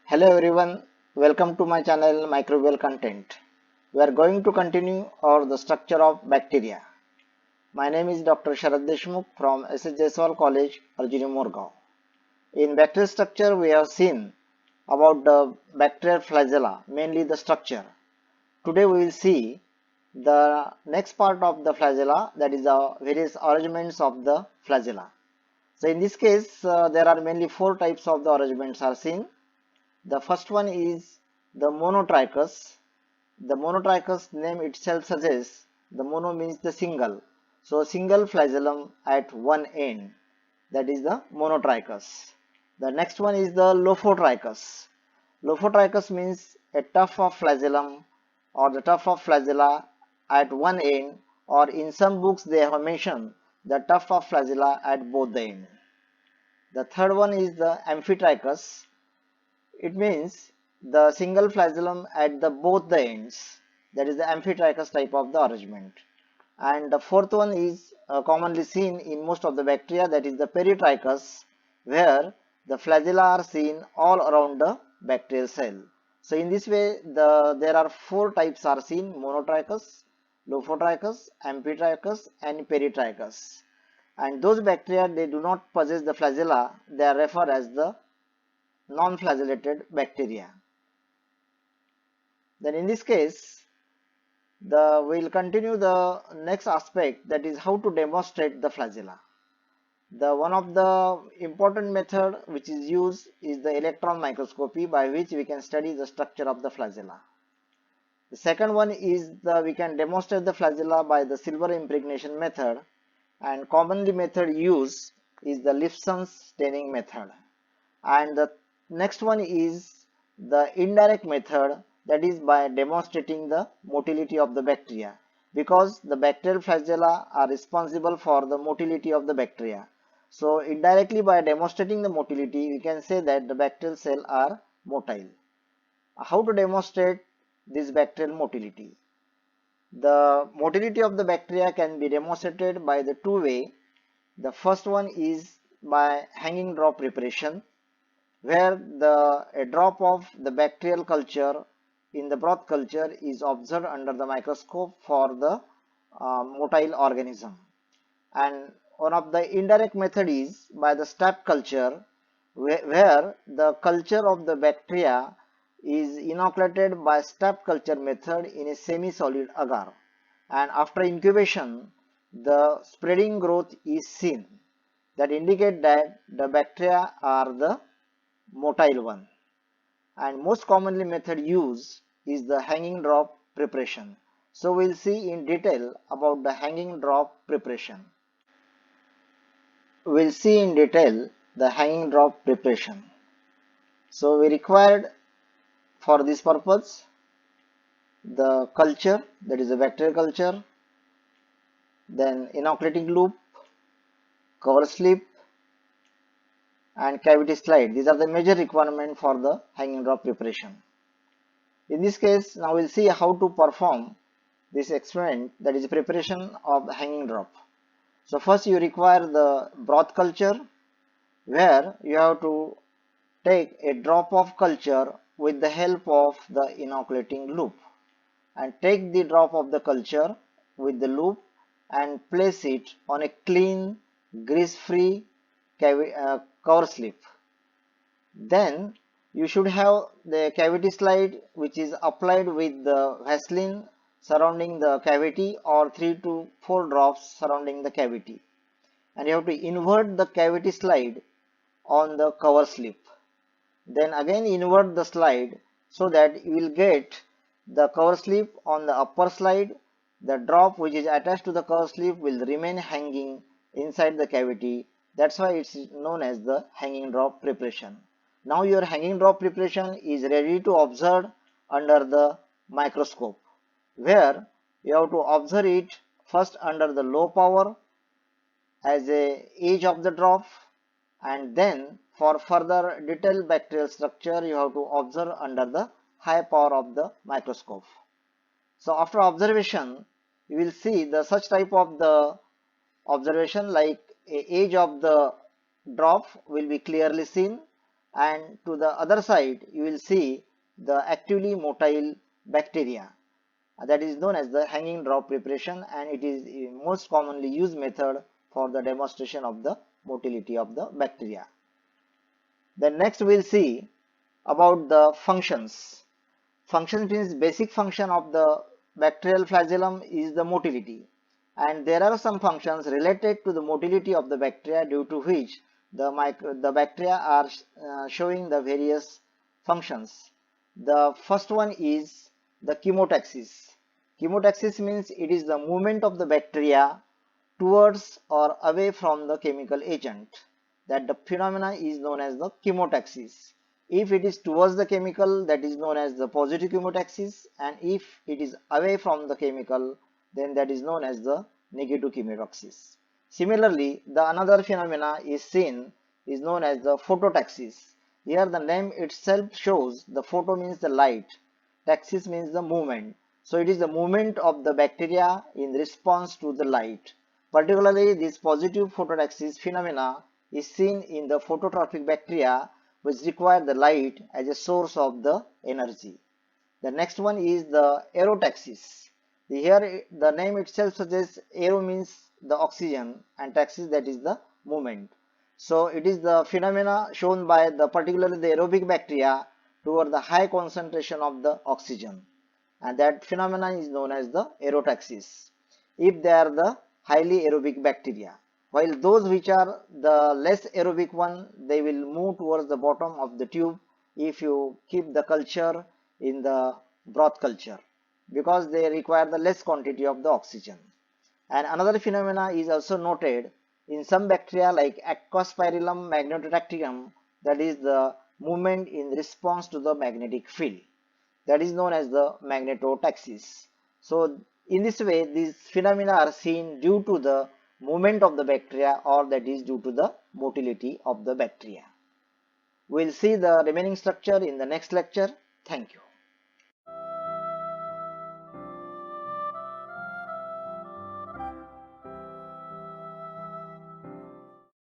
Hello everyone, welcome to my channel Microbial Content. We are going to continue our the structure of bacteria. My name is Dr. Sharad Deshmukh from S.S. Jaiswal College, Arjuni Morgaon. In bacterial structure, we have seen about the bacterial flagella, mainly the structure. Today we will see the next part of the flagella, that is the various arrangements of the flagella. So in this case, there are mainly four types of the arrangements are seen. The first one is the monotrichous. The monotrichous name itself suggests the mono means the single. So single flagellum at one end, that is the monotrichous. The next one is the lophotrichous. Lophotrichous means a tuft of flagellum or the tuft of flagella at one end, or in some books they have mentioned the tuft of flagella at both the ends. The third one is the amphitrichous. It means the single flagellum at the both the ends, that is the amphitrichous type of the arrangement. And the fourth one is commonly seen in most of the bacteria, that is the peritrichous, where the flagella are seen all around the bacterial cell. So in this way there are four types are seen: monotrichous, lophotrichous, amphitrichous and peritrichous. And those bacteria, they do not possess the flagella, they are referred as the non-flagellated bacteria. Then in this case, we'll continue the next aspect, that is how to demonstrate the flagella. The one of the important method which is used is the electron microscopy, by which we can study the structure of the flagella. The second one is we can demonstrate the flagella by the silver impregnation method, and commonly method used is the Lifson's staining method. And the next one is the indirect method, that is by demonstrating the motility of the bacteria, because the bacterial flagella are responsible for the motility of the bacteria. So indirectly, by demonstrating the motility, we can say that the bacterial cell are motile. How to demonstrate this bacterial motility? The motility of the bacteria can be demonstrated by the two ways. The first one is by hanging drop preparation, where a drop of the bacterial culture in the broth culture is observed under the microscope for the motile organism. And one of the indirect method is by the stap culture, where the culture of the bacteria is inoculated by stap culture method in a semi-solid agar, and after incubation the spreading growth is seen, that indicate that the bacteria are the motile one. And most commonly method used is the hanging drop preparation. So we'll see in detail about the hanging drop preparation. We'll see in detail the hanging drop preparation. So we required for this purpose the culture, that is a bacterial culture, then inoculating loop, cover slip and cavity slide. These are the major requirements for the hanging drop preparation. In this case, now we'll see how to perform this experiment, that is preparation of the hanging drop. So first you require the broth culture, where you have to take a drop of culture with the help of the inoculating loop, and take the drop of the culture with the loop and place it on a clean, grease-free cover slip. Then you should have the cavity slide, which is applied with the Vaseline surrounding the cavity, or 3 to 4 drops surrounding the cavity, and you have to invert the cavity slide on the cover slip. Then again invert the slide, so that you will get the cover slip on the upper slide. The drop which is attached to the cover slip will remain hanging inside the cavity. That's why it's known as the hanging drop preparation. Now your hanging drop preparation is ready to observe under the microscope, where you have to observe it first under the low power as a edge of the drop, and then for further detailed bacterial structure you have to observe under the high power of the microscope. So after observation you will see the such type of the observation, like edge of the drop will be clearly seen, and to the other side you will see the actively motile bacteria. That is known as the hanging drop preparation, and it is a most commonly used method for the demonstration of the motility of the bacteria. Then next we will see about the functions. Function means basic function of the bacterial flagellum is the motility, and there are some functions related to the motility of the bacteria due to which the bacteria are showing the various functions. The first one is the chemotaxis. Chemotaxis means it is the movement of the bacteria towards or away from the chemical agent. That the phenomena is known as the chemotaxis. If it is towards the chemical, that is known as the positive chemotaxis, and if it is away from the chemical, then that is known as the negative chemotaxis. Similarly, the another phenomena is seen is known as the phototaxis. Here the name itself shows the photo means the light, taxis means the movement. So it is the movement of the bacteria in response to the light. Particularly this positive phototaxis phenomena is seen in the phototropic bacteria which require the light as a source of the energy. The next one is the aerotaxis. Here the name itself suggests aero means the oxygen and taxis, that is the movement. So it is the phenomena shown by the particularly the aerobic bacteria toward the high concentration of the oxygen, and that phenomena is known as the aerotaxis if they are the highly aerobic bacteria, while those which are the less aerobic one, they will move towards the bottom of the tube if you keep the culture in the broth culture, because they require the less quantity of the oxygen. And another phenomena is also noted in some bacteria like Ascospirillum magnetotacticum, that is the movement in response to the magnetic field, that is known as the magnetotaxis. So in this way these phenomena are seen due to the movement of the bacteria, or that is due to the motility of the bacteria. We will see the remaining structure in the next lecture. Thank you.